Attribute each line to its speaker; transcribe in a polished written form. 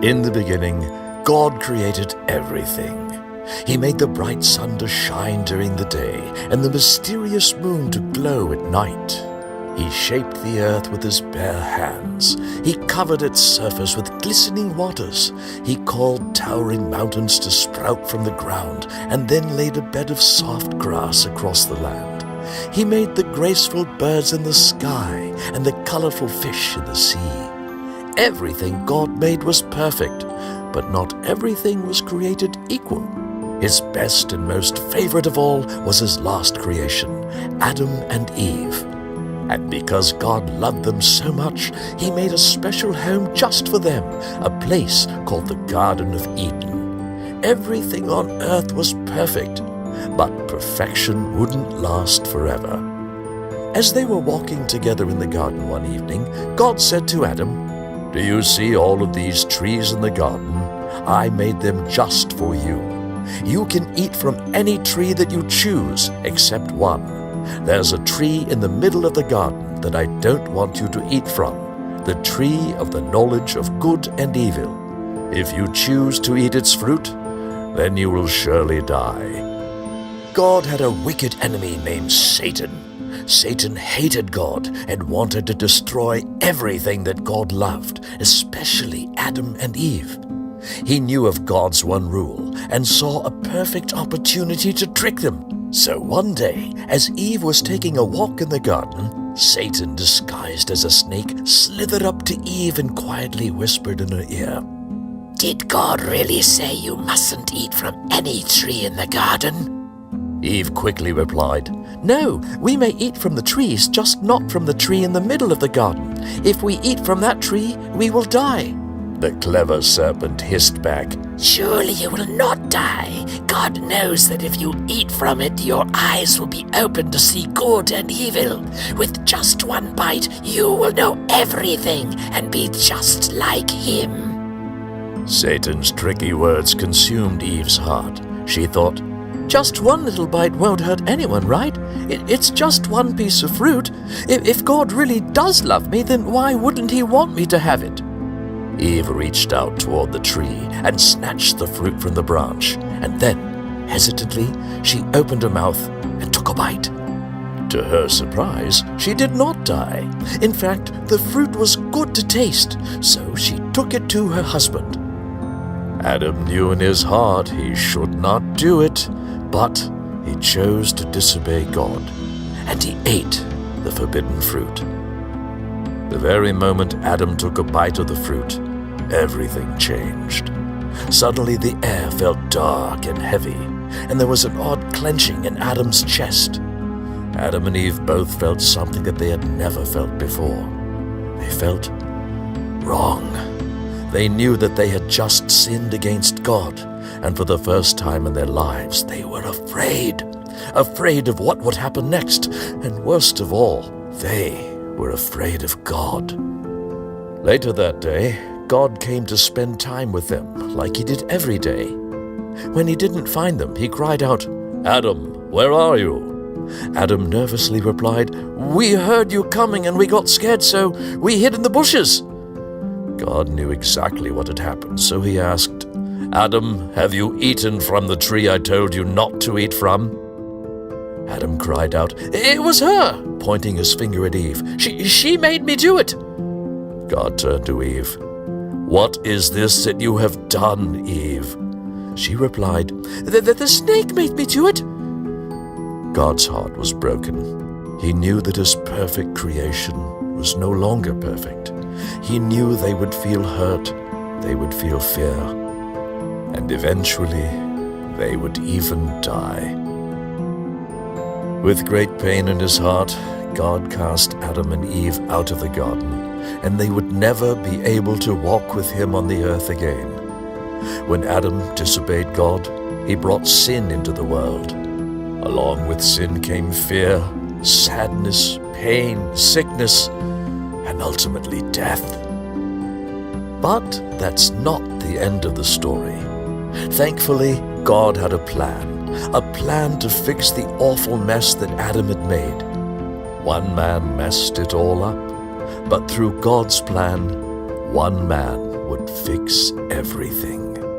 Speaker 1: In the beginning, God created everything. He made the bright sun to shine during the day and the mysterious moon to glow at night. He shaped the earth with his bare hands. He covered its surface with glistening waters. He caused towering mountains to sprout from the ground and then laid a bed of soft grass across the land. He made the graceful birds in the sky and the colorful fish in the sea. Everything God made was perfect, but not everything was created equal. His best and most favorite of all was his last creation, Adam and Eve. And because God loved them so much, he made a special home just for them, a place called the Garden of Eden. Everything on earth was perfect, but perfection wouldn't last forever. As they were walking together in the garden one evening, God said to Adam, "Do you see all of these trees in the garden? I made them just for you. You can eat from any tree that you choose except one. There's a tree in the middle of the garden that I don't want you to eat from, the tree of the knowledge of good and evil. If you choose to eat its fruit, then you will surely die." God had a wicked enemy named Satan. Satan hated God and wanted to destroy everything that God loved, especially Adam and Eve. He knew of God's one rule and saw a perfect opportunity to trick them. So one day, as Eve was taking a walk in the garden, Satan, disguised as a snake, slithered up to Eve and quietly whispered in her ear,
Speaker 2: "Did God really say you mustn't eat from any tree in the garden?"
Speaker 1: Eve quickly replied, "No, we may eat from the trees, just not from the tree in the middle of the garden. If we eat from that tree, we will die." The clever serpent hissed back,
Speaker 2: "Surely you will not die. God knows that if you eat from it, your eyes will be open to see good and evil. With just one bite, you will know everything and be just like him."
Speaker 1: Satan's tricky words consumed Eve's heart. She thought, "Just one little bite won't hurt anyone, right? It's just one piece of fruit. If God really does love me, then why wouldn't he want me to have it?" Eve reached out toward the tree and snatched the fruit from the branch, and then, hesitantly, she opened her mouth and took a bite. To her surprise, she did not die. In fact, the fruit was good to taste, so she took it to her husband. Adam knew in his heart he should not do it, but he chose to disobey God, and he ate the forbidden fruit. The very moment Adam took a bite of the fruit, everything changed. Suddenly the air felt dark and heavy, and there was an odd clenching in Adam's chest. Adam and Eve both felt something that they had never felt before. They felt wrong. They knew that they had just sinned against God, and for the first time in their lives, they were afraid of what would happen next, and worst of all, they were afraid of God. Later that day, God came to spend time with them, like he did every day. When he didn't find them, he cried out, "Adam, where are you?" Adam nervously replied, "We heard you coming and we got scared, so we hid in the bushes." God knew exactly what had happened, so he asked, "Adam, have you eaten from the tree I told you not to eat from?" Adam cried out, "It was her," pointing his finger at Eve. She made me do it." God turned to Eve. "What is this that you have done, Eve?" She replied, The snake made me do it." God's heart was broken. He knew that his perfect creation was no longer perfect. He knew they would feel hurt, they would feel fear, and eventually they would even die. With great pain in his heart, God cast Adam and Eve out of the garden, and they would never be able to walk with him on the earth again. When Adam disobeyed God, he brought sin into the world. Along with sin came fear, sadness, pain, sickness, and ultimately death. But that's not the end of the story. Thankfully, God had a plan to fix the awful mess that Adam had made. One man messed it all up, but through God's plan, one man would fix everything. everything.